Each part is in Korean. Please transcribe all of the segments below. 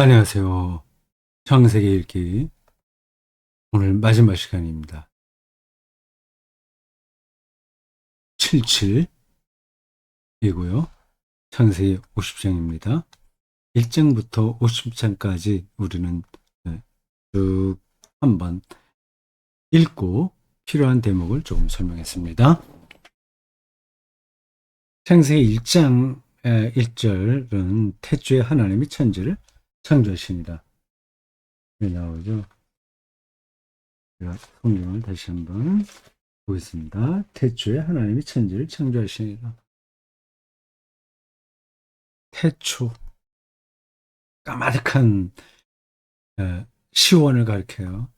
안녕하세요. 창세기 읽기 오늘 마지막 시간입니다. 77이고요. 창세기 50장입니다. 1장부터 50장까지 우리는 쭉 한번 읽고 필요한 대목을 조금 설명했습니다. 창세기 1장 1절은 태초에 하나님이 천지를 창조하십니다. 여기 나오죠. 제가 성경을 다시 한번 보겠습니다. 태초에 하나님이 천지를 창조하십니다. 태초, 까마득한 시원을 가리켜요.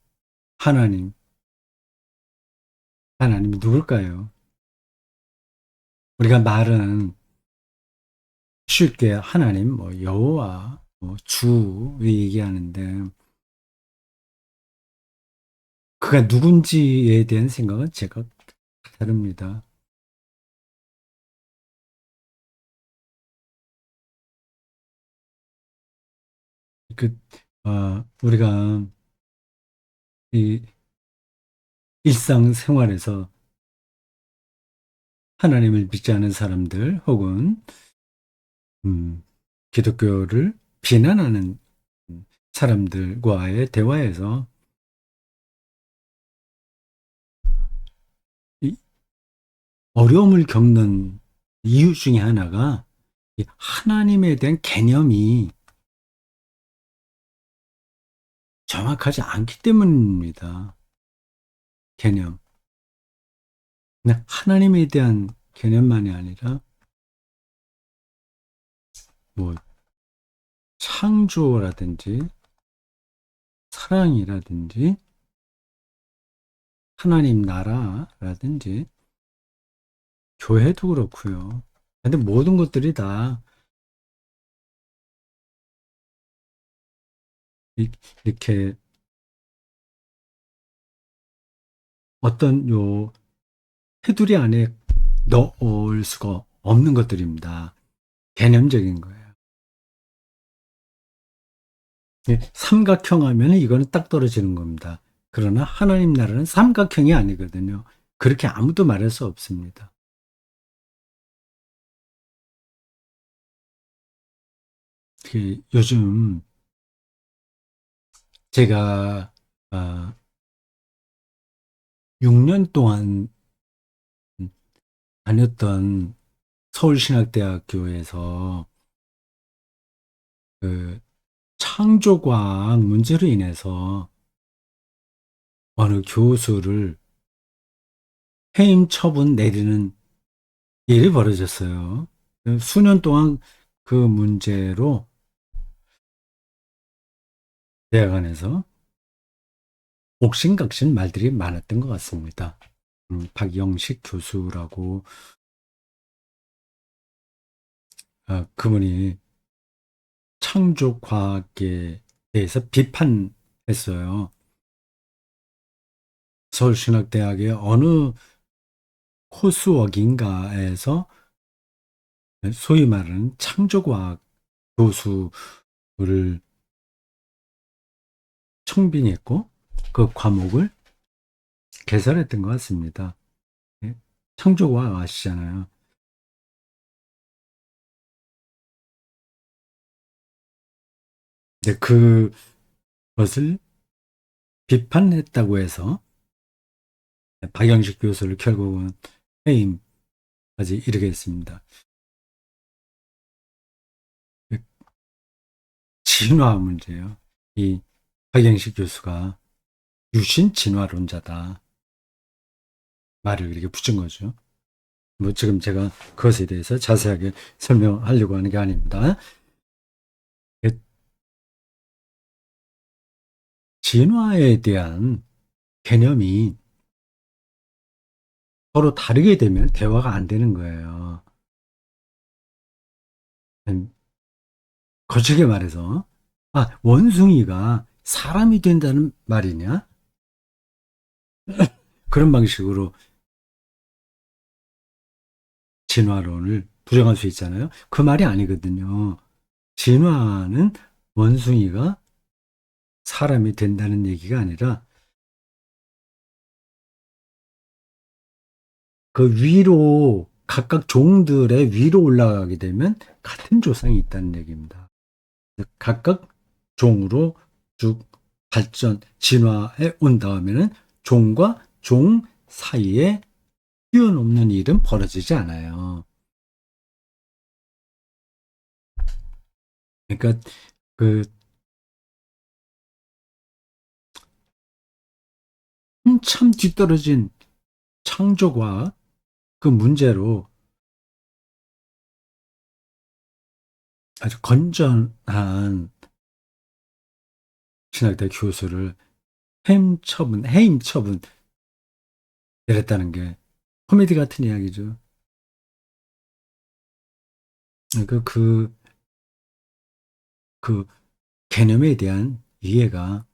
하나님, 하나님이 누굴까요? 우리가 말은 쉽게 하나님, 여호와, 주 얘기하는데 그가 누군지에 대한 생각은 제가 다릅니다. 그 우리가 이 일상생활에서 하나님을 믿지 않은 사람들 혹은 기독교를 비난하는 사람들과의 대화에서 이 어려움을 겪는 이유 중에 하나가 이 하나님에 대한 개념이 정확하지 않기 때문입니다. 개념. 그냥 하나님에 대한 개념만이 아니라 뭐 창조라든지 사랑이라든지 하나님 나라라든지 교회도 그렇고요. 근데 모든 것들이 다 이렇게 어떤 테두리 안에 넣을 수가 없는 것들입니다. 개념적인 거예요. 삼각형 하면 이거는 딱 떨어지는 겁니다. 그러나 하나님 나라는 삼각형이 아니거든요. 그렇게 아무도 말할 수 없습니다. 요즘 제가 6년 동안 다녔던 서울신학대학교에서 그 창조과학 문제로 인해서 어느 교수를 해임 처분 내리는 일이 벌어졌어요. 수년 동안 그 문제로 대학원에서 옥신각신 말들이 많았던 것 같습니다. 박영식 교수라고 그분이 창조과학에 대해서 비판했어요. 서울신학대학의 어느 코스웍인가에서 소위 말하는 창조과학 교수를 청빙했고 그 과목을 개설했던 것 같습니다. 예, 창조과학 아시잖아요. 근데 그것을 비판했다고 해서 박영식 교수를 결국은 해임까지 이르게 했습니다. 진화 문제예요. 이 박영식 교수가 유신 진화론자다 말을 이렇게 붙인 거죠. 뭐 지금 제가 그것에 대해서 자세하게 설명하려고 하는 게 아닙니다. 진화에 대한 개념이 서로 다르게 되면 대화가 안 되는 거예요. 거칠게 말해서, 원숭이가 사람이 된다는 말이냐? 그런 방식으로 진화론을 부정할 수 있잖아요. 그 말이 아니거든요. 진화는 원숭이가 사람이 된다는 얘기가 아니라 그 위로 각각 종들의 위로 올라가게 되면 같은 조상이 있다는 얘기입니다. 각각 종으로 쭉 발전, 진화해 온 다음에는 종과 종 사이에 뛰어넘는 일은 벌어지지 않아요. 그러니까 그 한참 뒤떨어진 창조과학 그 문제로 아주 건전한 신학대 교수를 해임처분 내렸다는 게 코미디 같은 이야기죠. 그러니까 그 개념에 대한 이해가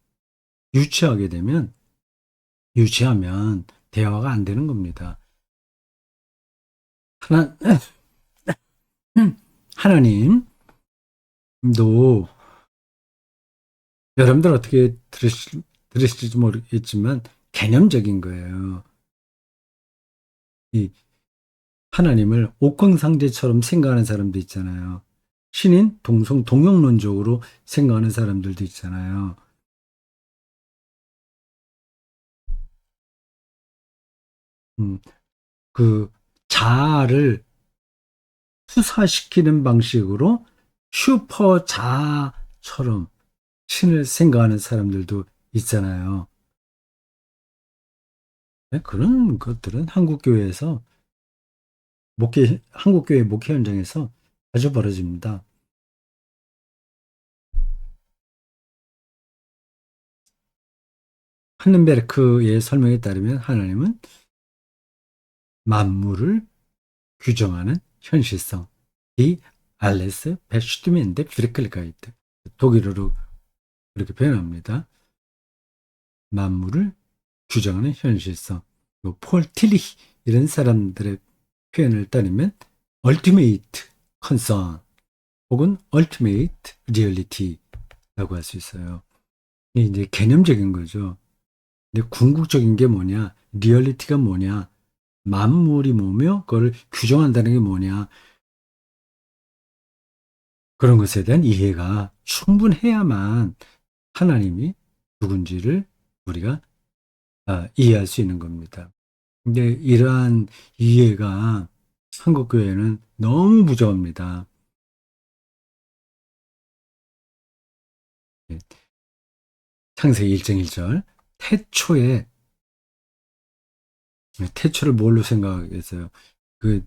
유치하면 대화가 안 되는 겁니다. 하나, 하나님도 여러분들 어떻게 들으실지 모르겠지만 개념적인 거예요. 이 하나님을 옥황상제처럼 생각하는 사람도 있잖아요. 신인 동영론적으로 생각하는 사람들도 있잖아요. 음, 그 자아를 수사시키는 방식으로 슈퍼 자아처럼 신을 생각하는 사람들도 있잖아요. 네, 그런 것들은 한국교회 목회 현장에서 자주 벌어집니다. 한넨베르크의 설명에 따르면 하나님은 만물을 규정하는 현실성, 이 알레스 베슈트멘데 브레클가이트 독일어로 그렇게 표현합니다. 만물을 규정하는 현실성. 폴 틸리히 이런 사람들의 표현을 따르면 ultimate concern 혹은 ultimate reality라고 할 수 있어요. 이게 이제 개념적인 거죠. 근데 궁극적인 게 뭐냐? 리얼리티가 뭐냐? 만물이 뭐며 그걸 규정한다는 게 뭐냐? 그런 것에 대한 이해가 충분해야만 하나님이 누군지를 우리가 이해할 수 있는 겁니다. 근데 이러한 이해가 한국 교회는 너무 부족합니다. 예, 창세기 1장 1절 태초를 뭘로 생각했어요? 그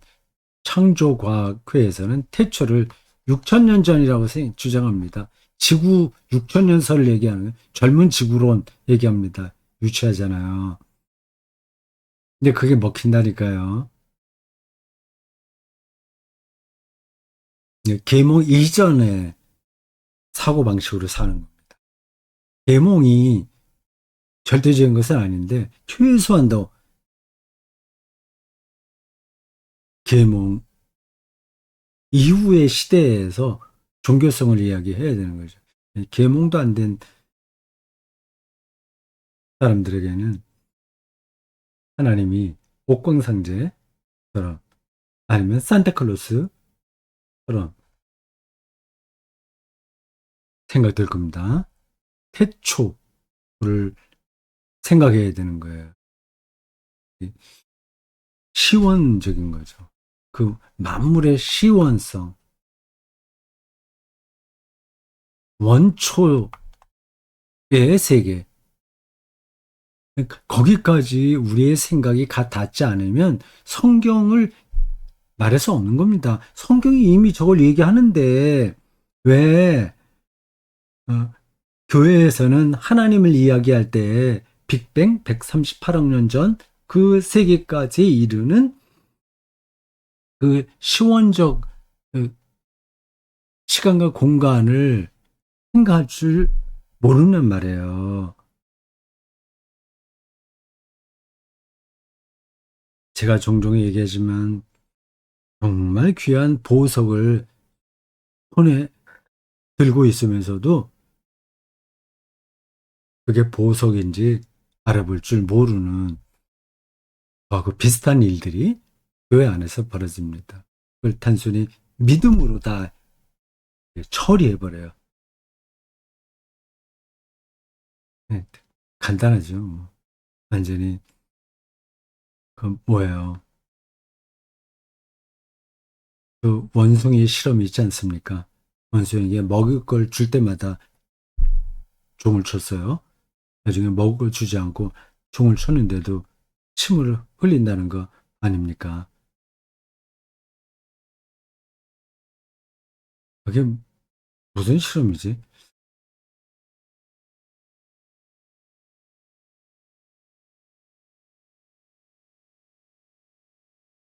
창조과학회에서는 태초를 6천년 전이라고 주장합니다. 지구 6천년설을 얘기하는 젊은 지구론 얘기합니다. 유치하잖아요. 근데 그게 먹힌다니까요. 계몽 이전에 사고방식으로 사는 겁니다. 계몽이 절대적인 것은 아닌데 최소한도 계몽 이후의 시대에서 종교성을 이야기해야 되는 거죠. 계몽도 안 된 사람들에게는 하나님이 옥광상제처럼 아니면 산타클로스처럼 생각될 겁니다. 태초를 생각해야 되는 거예요. 시원적인 거죠. 그 만물의 시원성, 원초의 세계, 거기까지 우리의 생각이 닿지 않으면 성경을 말할 수 없는 겁니다. 성경이 이미 저걸 얘기하는데 왜 어, 교회에서는 하나님을 이야기할 때 빅뱅 138억 년 전 그 세계까지 이르는 그 시원적 그 시간과 공간을 생각할 줄 모르는 말이에요. 제가 종종 얘기하지만 정말 귀한 보석을 손에 들고 있으면서도 그게 보석인지 알아볼 줄 모르는 그 비슷한 일들이 교회 안에서 벌어집니다. 그걸 단순히 믿음으로 다 처리해버려요. 네, 간단하죠. 완전히 그 뭐예요. 그 원숭이 실험이 있지 않습니까? 원숭이에게 먹을 걸 줄 때마다 종을 쳤어요. 나중에 먹을 걸 주지 않고 종을 쳤는데도 침을 흘린다는 거 아닙니까? 그게 무슨 실험이지?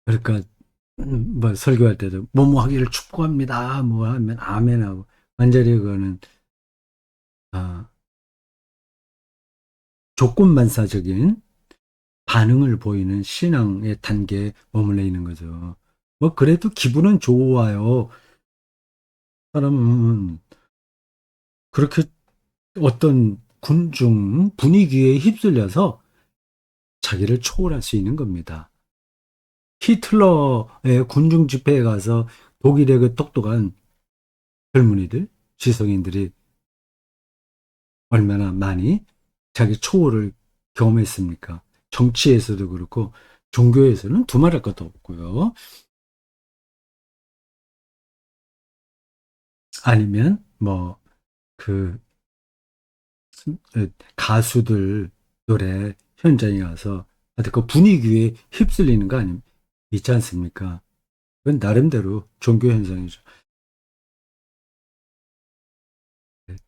그러니까 뭐 설교할 때도 뭐뭐 하기를 축복합니다. 뭐 하면 아멘하고 완전히 그거는 아, 조건반사적인 반응을 보이는 신앙의 단계에 머물러 있는 거죠. 뭐 그래도 기분은 좋아요. 사람은 그렇게 어떤 군중 분위기에 휩쓸려서 자기를 초월할 수 있는 겁니다. 히틀러의 군중 집회에 가서 독일의 그 똑똑한 젊은이들, 지성인들이 얼마나 많이 자기 초월을 경험했습니까? 정치에서도 그렇고 종교에서는 두말할 것도 없고요. 아니면 뭐그 가수들 노래 현장에 가서 하여튼 그 분위기에 휩쓸리는 거 아니 있지 않습니까? 그건 나름대로 종교 현상이죠.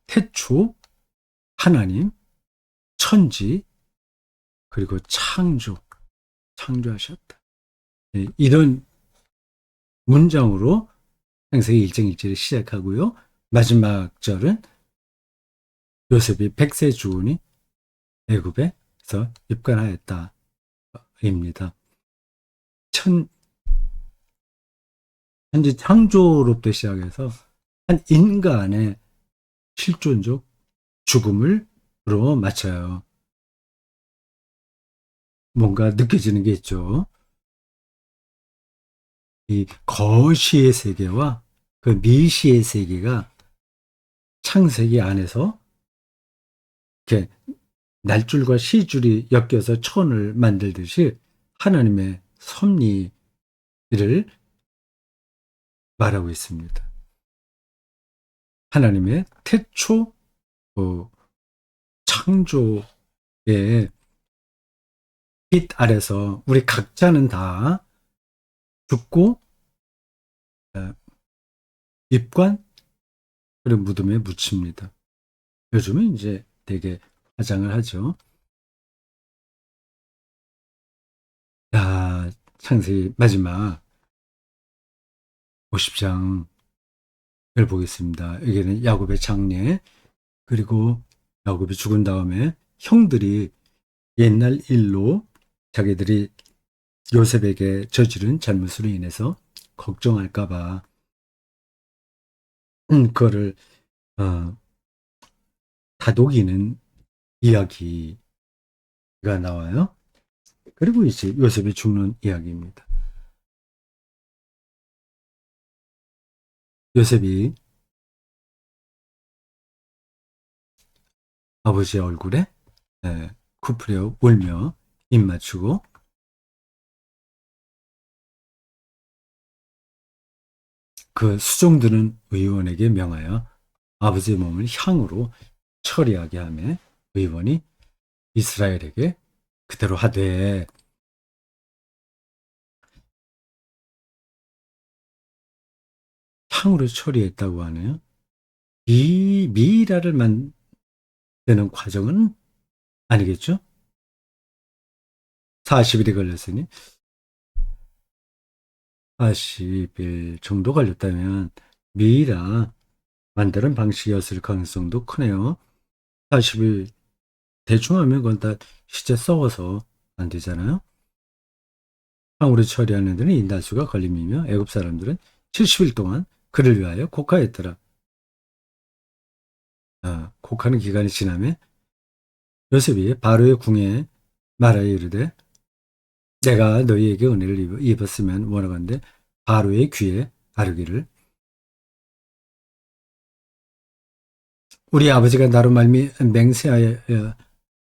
태초, 하나님, 천지, 그리고 창조하셨다. 이런 문장으로 창세기 1장 1절을 시작하고요. 마지막 절은 요셉이 백세 주군이 애굽에서 입관하였다입니다. 천, 현재 창조로부터 시작해서 한 인간의 실존적 죽음을로 맞춰요. 뭔가 느껴지는 게 있죠. 이 거시의 세계와 그 미시의 세계가 창세기 안에서 이렇게 날줄과 시줄이 엮여서 천을 만들듯이 하나님의 섭리를 말하고 있습니다. 하나님의 태초 창조의 빛 아래서 우리 각자는 다 죽고 입관 그리고 무덤에 묻힙니다. 요즘은 이제 되게 화장을 하죠. 야, 창세기 마지막 50장을 보겠습니다. 여기는 야곱의 장례 그리고 야곱이 죽은 다음에 형들이 옛날 일로 자기들이 요셉에게 저지른 잘못으로 인해서 걱정할까봐 그거를 어, 다독이는 이야기가 나와요. 그리고 이제 요셉이 죽는 이야기입니다. 요셉이 아버지의 얼굴에 굽으려 울며 입 맞추고 그 수종드는 의원에게 명하여 아버지의 몸을 향으로 처리하게 하며 의원이 이스라엘에게 그대로 하되 향으로 처리했다고 하네요. 이 미이라를 만드는 과정은 아니겠죠? 40일이 걸렸으니 40일 정도 걸렸다면 미이라 만드는 방식이었을 가능성도 크네요. 40일 대충 하면 그건 다 시체 썩어서 안 되잖아요. 향후로 처리하는 데는 인달수가 걸림이며 애굽 사람들은 70일 동안 그를 위하여 곡하였더라. 곡하는 기간이 지나면 요셉이 바로의 궁에 말하여 이르되 내가 너희에게 은혜를 입었으면 원하건대 바로의 귀에 아르기를 우리 아버지가 나로 말미 맹세하여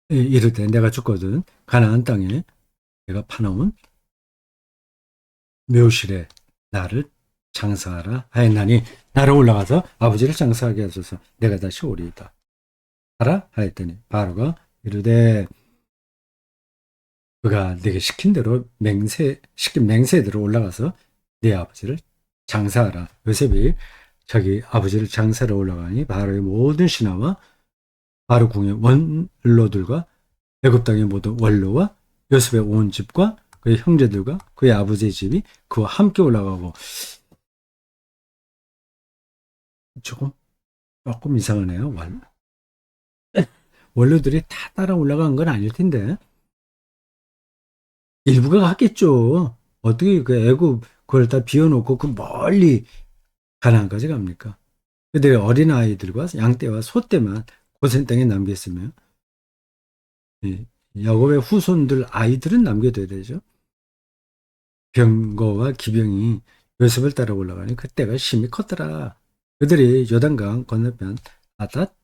이르되 내가 죽거든 가나안 땅에 내가 파놓은 묘실에 나를 장사하라 하였나니 나로 올라가서 아버지를 장사하게 하소서 내가 다시 오리이다 하라 하였더니 바로가 이르되 그가 네게 시킨 대로 시킨 맹세대로 올라가서 네 아버지를 장사하라. 요셉이 자기 아버지를 장사로 올라가니 바로의 모든 신하와 바로 궁의 원로들과 애굽 땅의 모든 원로와 요셉의 온 집과 그의 형제들과 그의 아버지의 집이 그와 함께 올라가고 조금 이상하네요. 원로들이 다 따라 올라간 건 아닐 텐데 일부가 갔겠죠. 어떻게 그 애굽 그걸 다 비워놓고 그 멀리 가나안까지 갑니까? 그들의 어린 아이들과 양떼와 소떼만 고센 땅에 남겼으며 야곱의 후손들 아이들은 남겨둬야 되죠. 병거와 기병이 요셉을 따라 올라가니 그때가 심히 컸더라. 그들이 요단강 건너편 아닷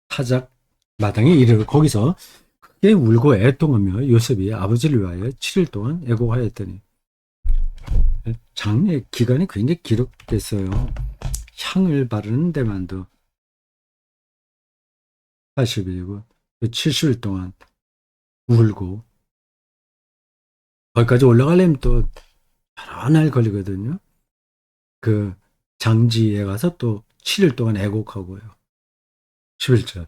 타작 마당에 이르러 거기서 크게 울고 애통하며 요셉이 아버지를 위하여 7일 동안 애곡하였더니 장례 기간이 굉장히 기록됐어요. 향을 바르는 데만도 80일이고 70일 동안 울고 거기까지 올라가려면 또 여러 날 걸리거든요. 그 장지에 가서 또 7일 동안 애곡하고요. 11절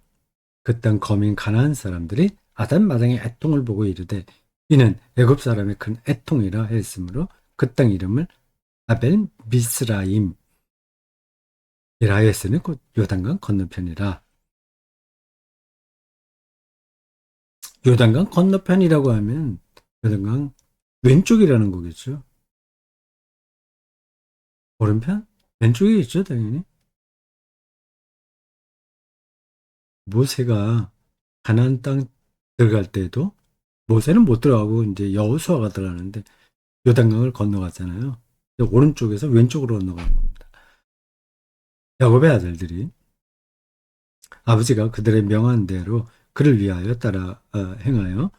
그 땅 거민 가나안 사람들이 아단 마당의 애통을 보고 이르되 이는 애굽 사람의 큰 애통이라 했으므로 그 땅 이름을 아벨 미스라임이라 했으니 곧 요단강 건너편이라. 요단강 건너편이라고 하면 요단강 왼쪽이라는 거겠죠. 오른편? 왼쪽에 있죠, 당연히. 모세가 가나안 땅 들어갈 때도 모세는 못 들어가고 이제 여호수아가 들어가는데 요단강을 건너갔잖아요. 오른쪽에서 왼쪽으로 건너간 겁니다. 야곱의 아들들이 아버지가 그들의 명한 대로 그를 위하여 따라 행하여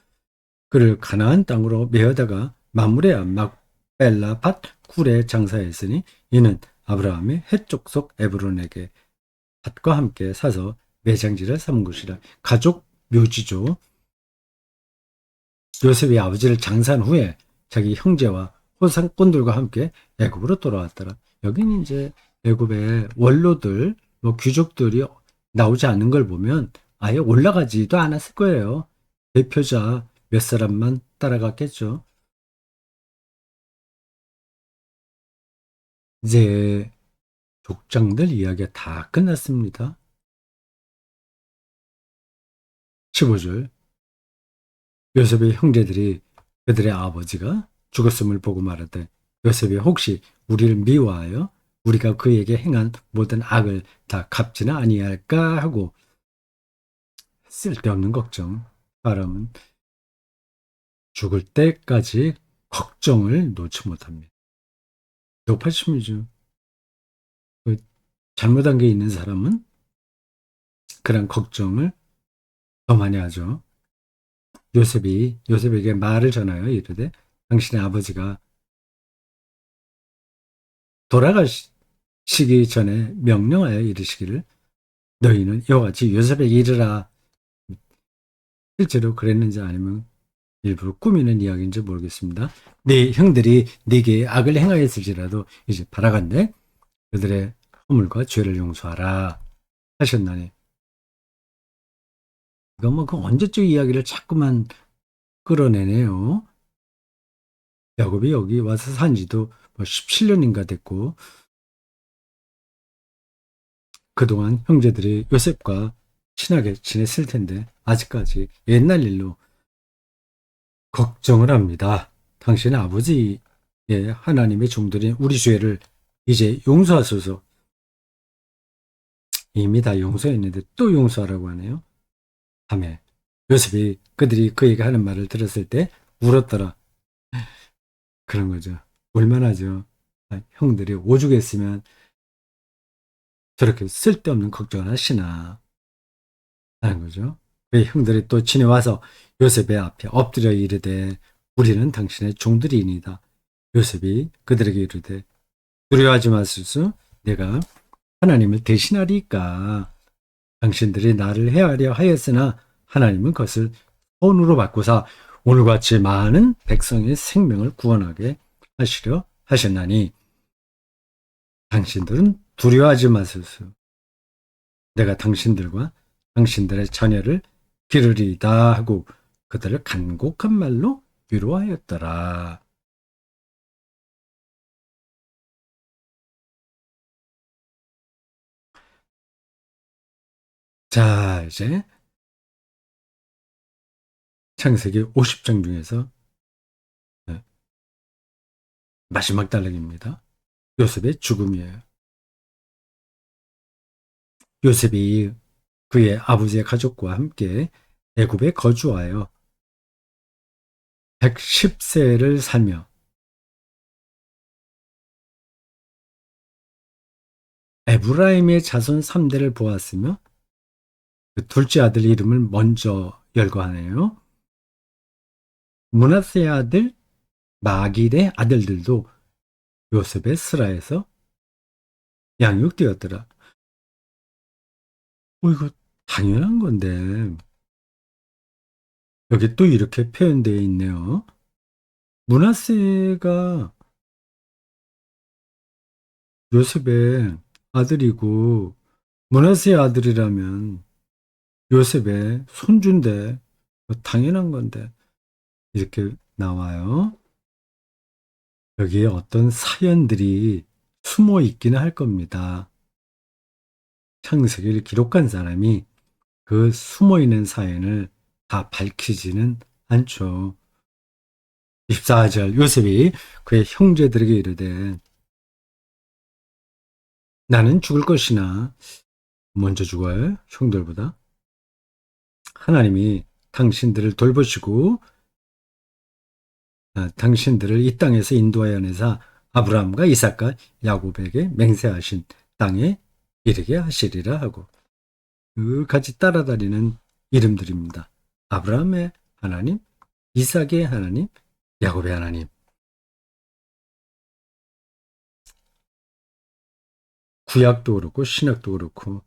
그를 가나안 땅으로 메어다가 마므레아 막벨라 밭 굴에 장사했으니 이는 아브라함이 헷족속 에브론에게 밭과 함께 사서 매장지를 삼은 것이라. 가족 묘지죠. 요셉이 아버지를 장사한 후에 자기 형제와 호상꾼들과 함께 애굽으로 돌아왔더라. 여기는 이제 애굽의 원로들, 귀족들이 나오지 않는 걸 보면 아예 올라가지도 않았을 거예요. 대표자 몇 사람만 따라갔겠죠. 이제 족장들 이야기가 다 끝났습니다. 15절 요셉의 형제들이 그들의 아버지가 죽었음을 보고 말하되 요셉이 혹시 우리를 미워하여 우리가 그에게 행한 모든 악을 다 갚지는 아니할까 하고 쓸데없는 걱정. 사람은 죽을 때까지 걱정을 놓지 못합니다. 높아심이죠. 잘못한 게 있는 사람은 그런 걱정을 더 많이 하죠. 요셉이 요셉에게 말을 전하여 이르되 당신의 아버지가 돌아가시기 전에 명령하여 이르시기를 너희는 이와 같이 요셉에게 이르라. 실제로 그랬는지 아니면 일부러 꾸미는 이야기인지 모르겠습니다. 네 형들이 네게 악을 행하였을지라도 이제 바라간대 그들의 허물과 죄를 용서하라 하셨나니. 이거 그 언제적 이야기를 자꾸만 끌어내네요. 야곱이 여기 와서 산 지도 17년인가 됐고 그동안 형제들이 요셉과 친하게 지냈을 텐데 아직까지 옛날 일로 걱정을 합니다. 당신의 아버지의 하나님의 종들인 우리 죄를 이제 용서하소서. 이미 다 용서했는데 또 용서하라고 하네요. 하며 요셉이 그들이 그에게 하는 말을 들었을 때 울었더라. 그런 거죠. 얼마나죠. 형들이 오죽했으면 저렇게 쓸데없는 걱정을 하시나 하는 거죠. 그 형들이 또 지내와서 요셉의 앞에 엎드려 이르되 우리는 당신의 종들이니이다. 요셉이 그들에게 이르되 두려워하지 마소서. 내가 하나님을 대신하리까. 당신들이 나를 해하려 하였으나 하나님은 그것을 선으로 바꾸사 오늘과 같이 많은 백성의 생명을 구원하게 하시려 하셨나니 당신들은 두려워하지 마소서. 내가 당신들과 당신들의 자녀를 기르리이다 하고 그들을 간곡한 말로 위로하였더라. 자, 이제 창세기 50장 중에서 마지막 단락입니다. 요셉의 죽음이에요. 요셉이 그의 아버지의 가족과 함께 애굽에 거주하여 110세를 살며 에브라임의 자손 3대를 보았으며 그 둘째 아들 이름을 먼저 열거하네요. 므낫세의 아들 마길의 아들들도 요셉의 스라에서 양육되었더라. 이거 당연한 건데 여기 또 이렇게 표현되어 있네요. 므낫세가 요셉의 아들이고 므낫세의 아들이라면 요셉의 손주인데 당연한 건데 이렇게 나와요. 여기에 어떤 사연들이 숨어 있기는 할 겁니다. 창세기를 기록한 사람이 그 숨어 있는 사연을 다 밝히지는 않죠. 14절 요셉이 그의 형제들에게 이르되 나는 죽을 것이나 먼저 죽어요. 형들보다. 하나님이 당신들을 돌보시고 당신들을 이 땅에서 인도하여 내사 아브라함과 이삭과 야곱에게 맹세하신 땅에 이르게 하시리라 하고 끝까지 따라다니는 이름들입니다. 아브라함의 하나님, 이삭의 하나님, 야곱의 하나님. 구약도 그렇고 신약도 그렇고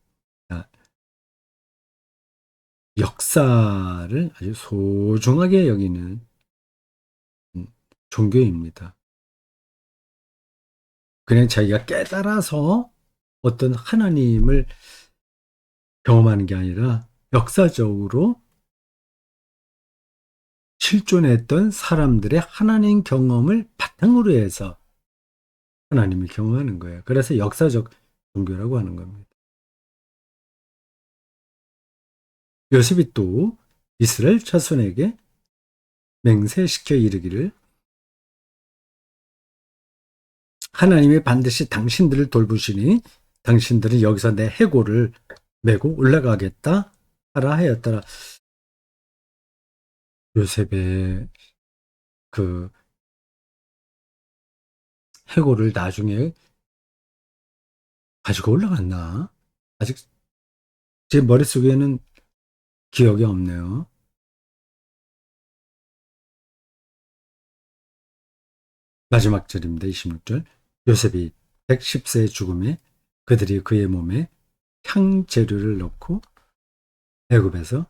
역사를 아주 소중하게 여기는 종교입니다. 그냥 자기가 깨달아서 어떤 하나님을 경험하는 게 아니라 역사적으로 실존했던 사람들의 하나님 경험을 바탕으로 해서 하나님을 경험하는 거예요. 그래서 역사적 종교라고 하는 겁니다. 요셉이 또 이스라엘 자손에게 맹세시켜 이르기를 하나님이 반드시 당신들을 돌보시니 당신들은 여기서 내 해골을 메고 올라가겠다 하라 하였더라. 요셉의 그 해골을 나중에 가지고 올라갔나? 아직 제 머릿속에는 기억이 없네요. 마지막 절입니다. 26절. 요셉이 110세의 죽음에 그들이 그의 몸에 향재료를 넣고 애굽에서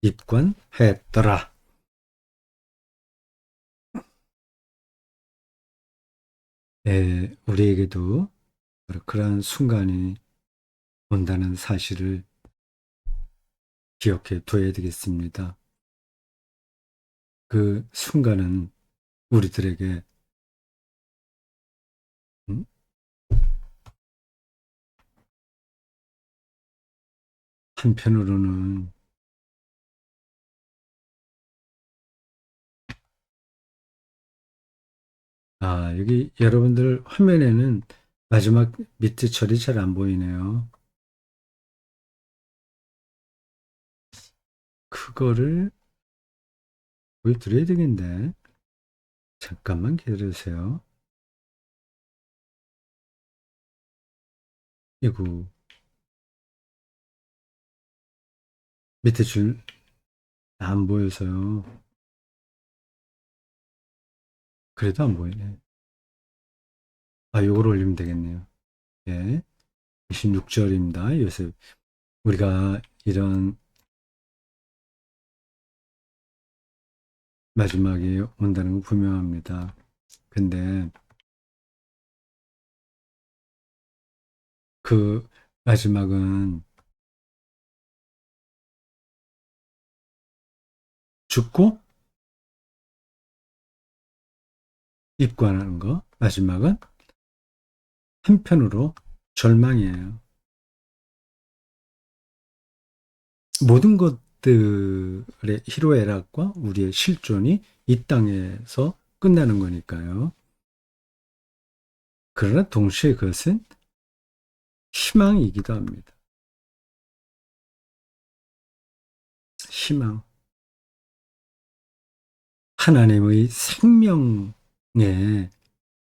입관하였더라. 우리에게도 그러한 순간이 온다는 사실을 기억해 둬야 되겠습니다. 그 순간은 우리들에게 음? 한편으로는 여기 여러분들 화면에는 마지막 밑에 절이 잘 안 보이네요. 그거를 보여드려야 되겠네. 잠깐만 기다려주세요. 이거 밑에 줄 안 보여서요. 그래도 안 보이네. 아, 요걸 올리면 되겠네요. 예. 26절입니다. 요새 우리가 이런 마지막에 온다는 건 분명합니다. 근데 그 마지막은 죽고 입관하는 거. 마지막은 한편으로 절망이에요. 모든 것들의 희로애락과 우리의 실존이 이 땅에서 끝나는 거니까요. 그러나 동시에 그것은 희망이기도 합니다. 희망. 하나님의 생명에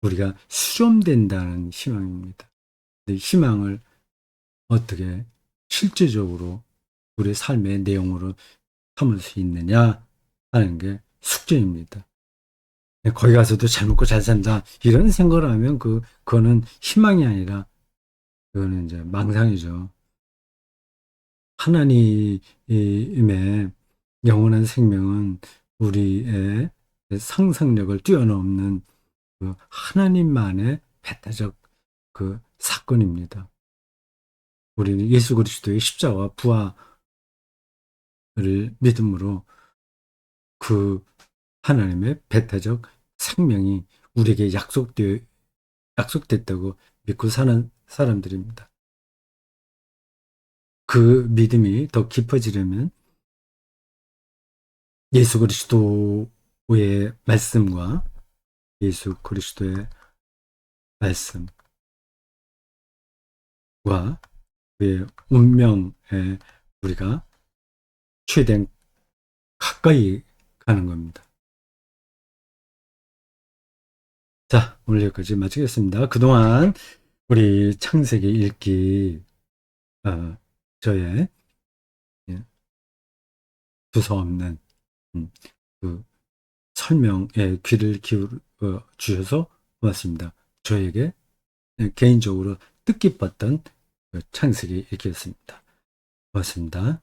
우리가 수렴된다는 희망입니다. 이 희망을 어떻게 실제적으로 우리 삶의 내용으로 삼을 수 있느냐 하는 게 숙제입니다. 거기 가서도 잘 먹고 잘 산다 이런 생각을 하면 그거는 희망이 아니라 그거는 이제 망상이죠. 하나님의 영원한 생명은 우리의 상상력을 뛰어넘는 그 하나님만의 배타적 그 사건입니다. 우리는 예수 그리스도의 십자가와 부활을 믿음으로 그 하나님의 배타적 생명이 우리에게 약속됐다고 믿고 사는 사람들입니다. 그 믿음이 더 깊어지려면 예수 그리스도의 말씀과 예수 그리스도의 말씀과 그의 운명에 우리가 최대한 가까이 가는 겁니다. 자, 오늘 여기까지 마치겠습니다. 그동안 우리 창세기 읽기 저의 두서없는 그 설명에 귀를 기울여 주셔서 고맙습니다. 저에게 개인적으로 뜻깊었던 창세기 읽기였습니다. 고맙습니다.